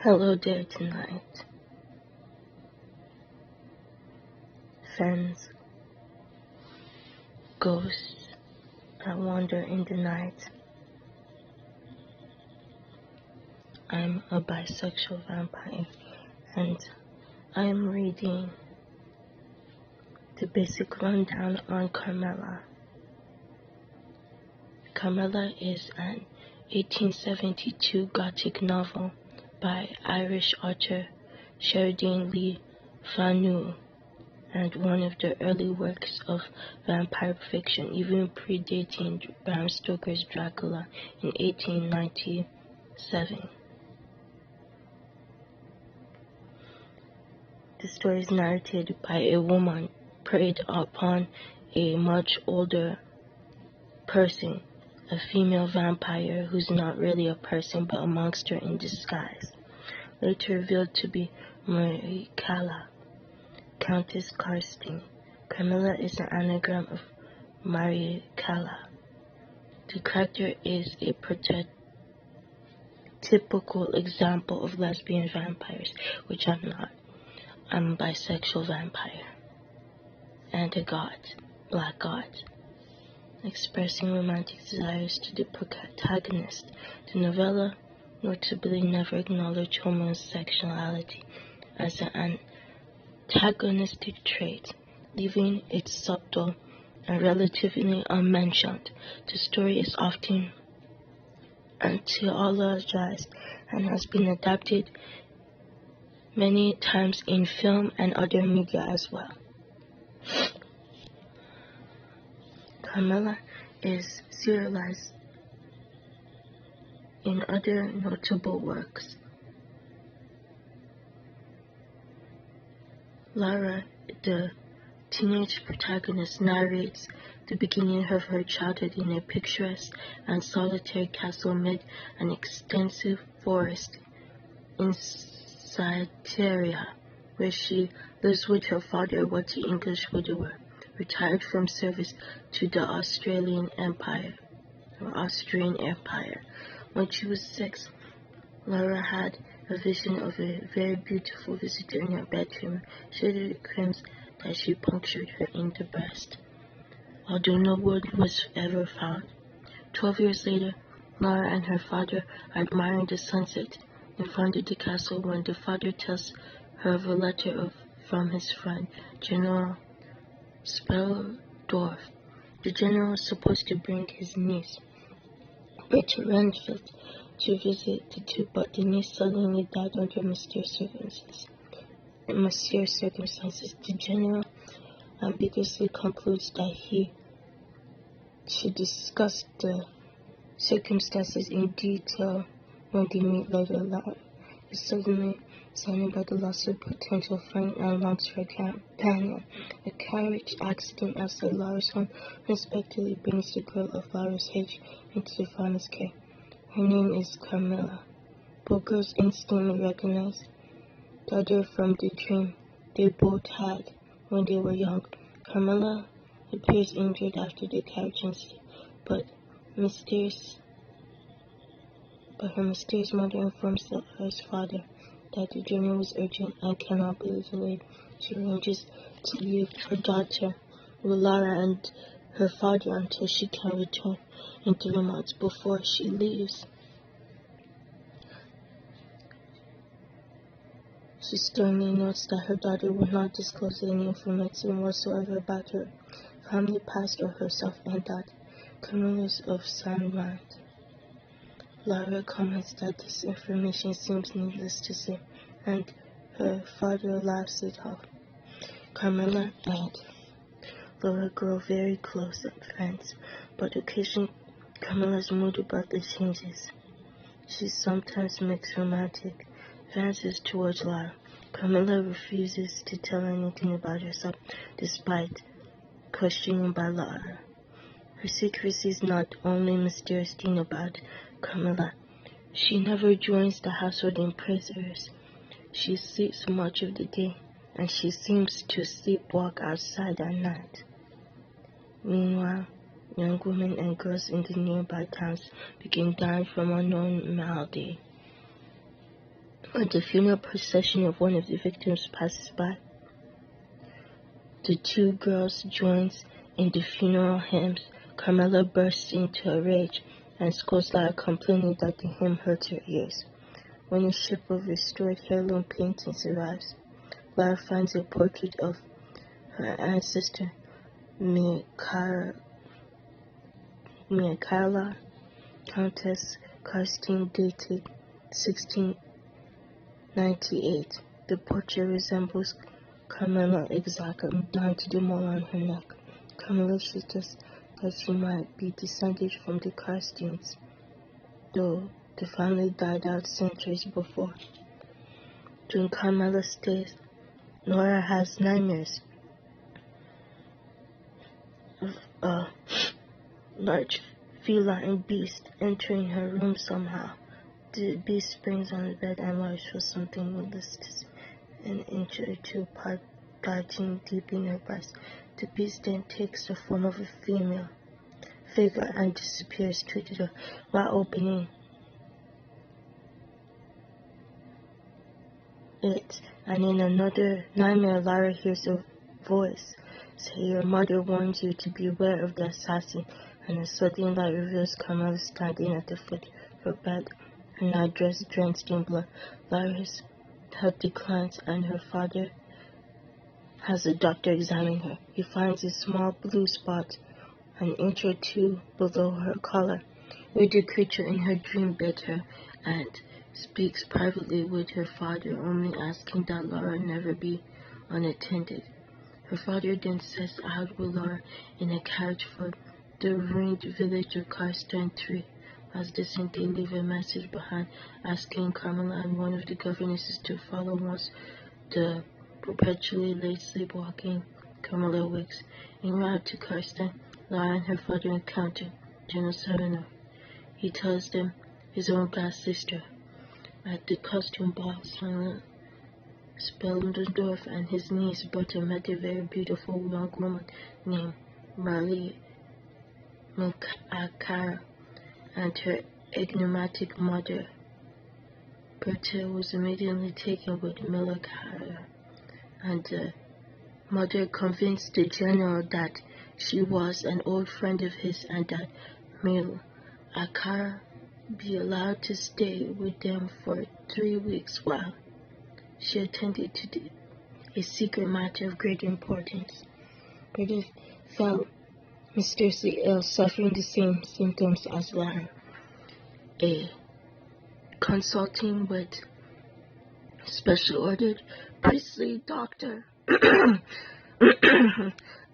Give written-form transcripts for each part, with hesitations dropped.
Hello there tonight, friends, ghosts that wander in the night. I'm a bisexual vampire, and I am reading the basic rundown on Carmela. Carmela is an 1872 Gothic novel by Irish author Sheridan Lee Fanu, and one of the early works of vampire fiction, even predating Bram Stoker's Dracula in 1897. The story is narrated by a woman preyed upon a much older person, a female vampire who's not really a person but a monster in disguise, later revealed to be Marie Calla, Countess Karstein. Carmela is an anagram of Marie Calla. The character is a prototypical example of lesbian vampires, which I'm not. I'm a bisexual vampire and a god, black god, expressing romantic desires to the protagonist. The novella notably never acknowledged homosexuality as an antagonistic trait, leaving it subtle and relatively unmentioned. The story is often anthologized and has been adapted many times in film and other media as well. Carmela is serialized in other notable works. Lara, the teenage protagonist, narrates the beginning of her childhood in a picturesque and solitary castle amid an extensive forest in Cytherea, where she lives with her father, what the English widower, retired from service to the Austrian Empire. When she was 6, Laura had a vision of a very beautiful visitor in her bedroom. She had claims that she punctured her in the breast, although no wound was ever found. 12 years later, Laura and her father are admiring the sunset in front of the castle when the father tells her of a letter from his friend, General Speldorf. The general was supposed to bring his niece, Berta Renfield, to visit the two, but the niece suddenly died under mysterious circumstances. The general ambiguously concludes that he should discuss the circumstances in detail when they meet later. Laura is suddenly saddened by the loss of a potential friend and longs for a companion. A carriage accident outside Laura's home unexpectedly brings the girl of Laura's age into the father's care. Her name is Carmela. Both girls instantly recognize the other from the dream they both had when they were young. Carmela appears injured after the carriage incident, but her mysterious mother informs Laura's father that the journey was urgent and cannot be delayed. She arranges to leave her daughter with Laura and her father until she can return in 3 months. Before she leaves, she sternly notes that her daughter will not disclose any information whatsoever about her family past or herself, and that Carmela is of sound mind. Laura comments that this information seems needless to say, and her father laughs it off. Carmela and Laura grow very close and friends, but occasionally Carmela's mood abruptly changes. She sometimes makes romantic advances towards Laura. Carmela refuses to tell anything about herself, despite questioning by Laura. Her secrecy is not only mysterious thing about Carmela. She never joins the household in prayers. She sleeps much of the day, and she seems to sleepwalk outside at night. Meanwhile, young women and girls in the nearby towns begin dying from unknown malady. As the funeral procession of one of the victims passes by, the two girls join in the funeral hymns. Carmela bursts into a rage and scolds Lara, complaining that the hymn hurts her ears. When a ship of restored heirloom paintings arrives, Lara finds a portrait of her ancestor, Michaela, Countess Karstein, dated 1698. The portrait resembles Carmela exactly, down to the mole on her neck. Carmela suggests that she might be descended from the Karsteins, though the family died out centuries before. During Carmela's stay, Laura has nightmares of a large feline beast entering her room somehow. The beast springs on the bed and Laura feels something malicious, an inch or two apart, darting deep in her breast. The beast then takes the form of a female figure and disappears through the door, while opening it. And in another nightmare, Lara hears a voice say, "Your mother warns you to beware of the assassin," and a sudden light reveals Carmela standing at the foot of her bed, her night dress drenched in blood. Lara's health declines, and her father has a doctor examine her. He finds a small blue spot an inch or two below her collar, where the creature in her dream bit her, and speaks privately with her father, only asking that Lara never be unattended. Her father then sets out with Lara in a carriage for the ruined village of Karstein 3. As descent, they leave a message behind, asking Carmela and one of the governesses to follow once the perpetually late sleepwalking Carmela wakes. En route to Karstein, Lara and her father encounter General Savino. He tells them his own god-sister at the costume ball, Silent Speldendorf, and his niece Berta met a very beautiful young woman named Marley Akara and her enigmatic mother. Berta was immediately taken with Milakara, and the mother convinced the general that she was an old friend of his and that Milakara be allowed to stay with them for 3 weeks while she attended to a secret matter of great importance. Berta fell mysteriously ill, suffering the same symptoms as Lara. Consulting with special ordered priestly doctor, the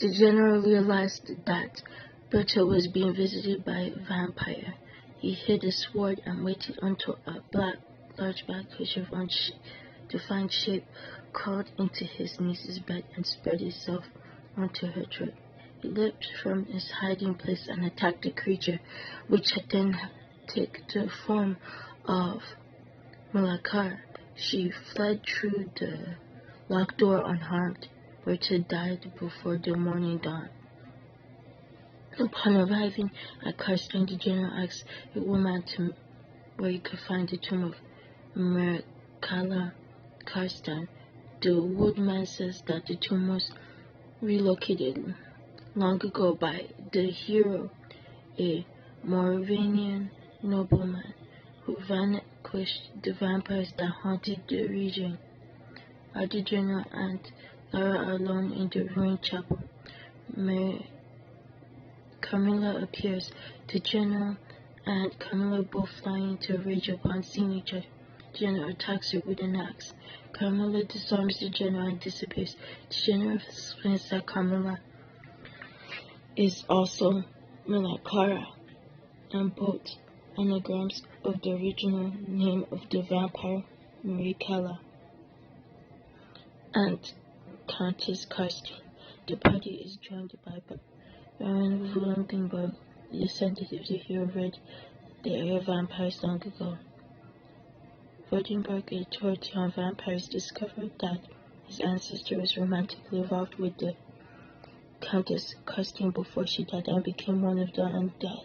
general realized that Berta was being visited by a vampire. He hid a sword and waited until a large blackfish of undefined shape crawled into his niece's bed and spread itself onto her throat. He leaped from his hiding place and attacked the creature, which had then taken the form of Malakar. She fled through the locked door unharmed. Berta died before the morning dawn. Upon arriving at Karstein, the general asked a woman where he could find the tomb of Mirkala Karstein. The woodman says that the tomb was relocated long ago by the hero, a Moravian nobleman who vanquished the vampires that haunted the region. The general and Lara are alone in the ruined chapel. Camilla appears. The general and Camilla both fly into a rage upon seeing each other. The general attacks her with an axe. Camilla disarms the general and disappears. The general explains that Camilla is also Milakara, and both anagrams of the original name of the vampire, Mirkala, and Countess Karstein. The party is joined by Baron Vullenberg, the descendant of the hero read the area vampires long ago. Vullenberg, a authority on vampires, discovered that his ancestor was romantically involved with the Countess Karstein before she died and became one of the undead.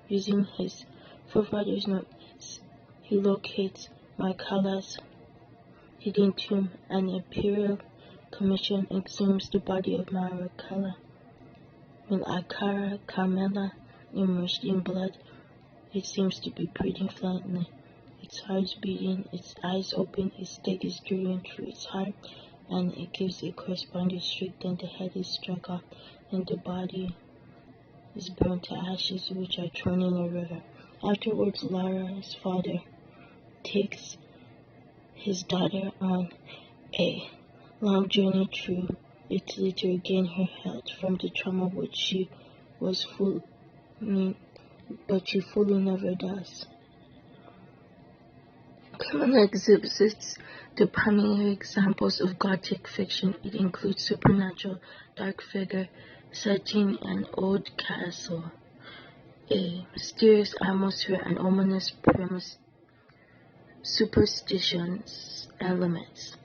Using his forefather's notes, he locates Marcalla's hidden tomb. An imperial commission exhumes the body of Marcalla. With Akara Carmela immersed in blood, it seems to be breathing flatly. Its heart is beating, its eyes open, its stake is driven through its heart, and it gives a corresponding streak. Then the head is struck off, and the body is burned to ashes, which are thrown in a river. Afterwards, Lara's father takes his daughter on a long journey through Italy to regain her health from the trauma which she was but she fully never does. Camilla exhibits the primary examples of Gothic fiction. It includes supernatural, dark figure set in an old castle, a mysterious atmosphere, and ominous superstitions elements.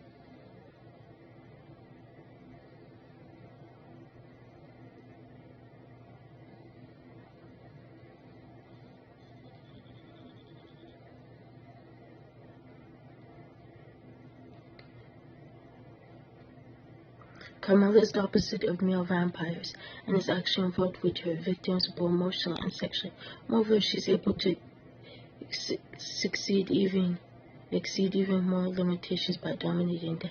Carmela is the opposite of male vampires and is actually involved with her victims both emotionally and sexually. Moreover, she's able to exceed even more limitations by dominating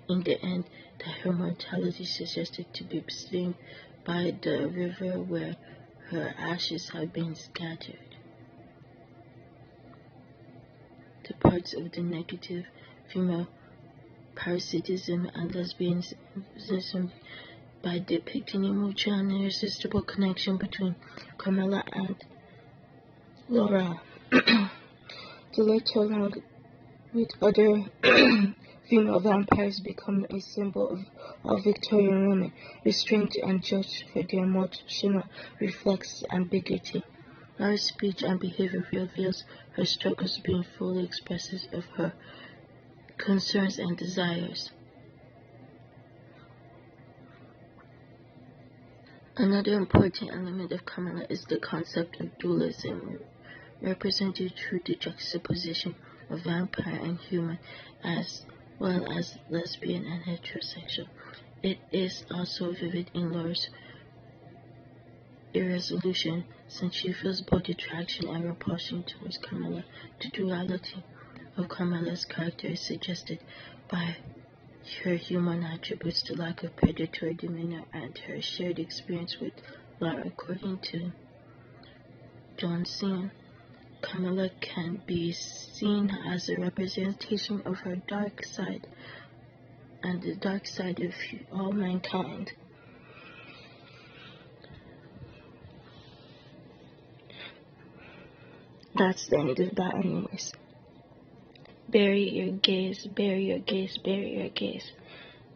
in the end that her mortality suggested to be slain by the river where her ashes have been scattered. The parts of the negative female parasitism and lesbianism by depicting a mutual and irresistible connection between Carmela and Laura. The latter, along with other female vampires, become a symbol of Victorian women, restrained and judged for their emotional reflex ambiguity. Laura's speech and behavior reveals her struggles being fully expressive of her concerns and desires. Another important element of Carmela is the concept of dualism, represented through the juxtaposition of vampire and human, as well as lesbian and heterosexual. It is also vivid in Laura's irresolution, since she feels both attraction and repulsion towards Carmela. The duality of Carmela's character is suggested by her human attributes, the lack of predatory demeanor, and her shared experience with Laura. According to Johnson, Carmela can be seen as a representation of her dark side and the dark side of all mankind. That's the end of that anyways. Bury your gaze, bury your gaze, bury your gaze.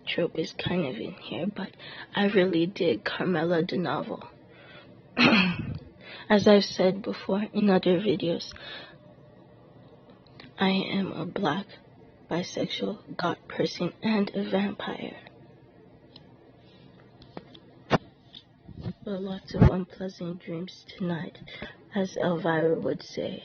Trope is kind of in here, but I really dig Carmela the novel. As I've said before in other videos, I am a black, bisexual, goth person and a vampire. Well, lots of unpleasant dreams tonight, as Elvira would say.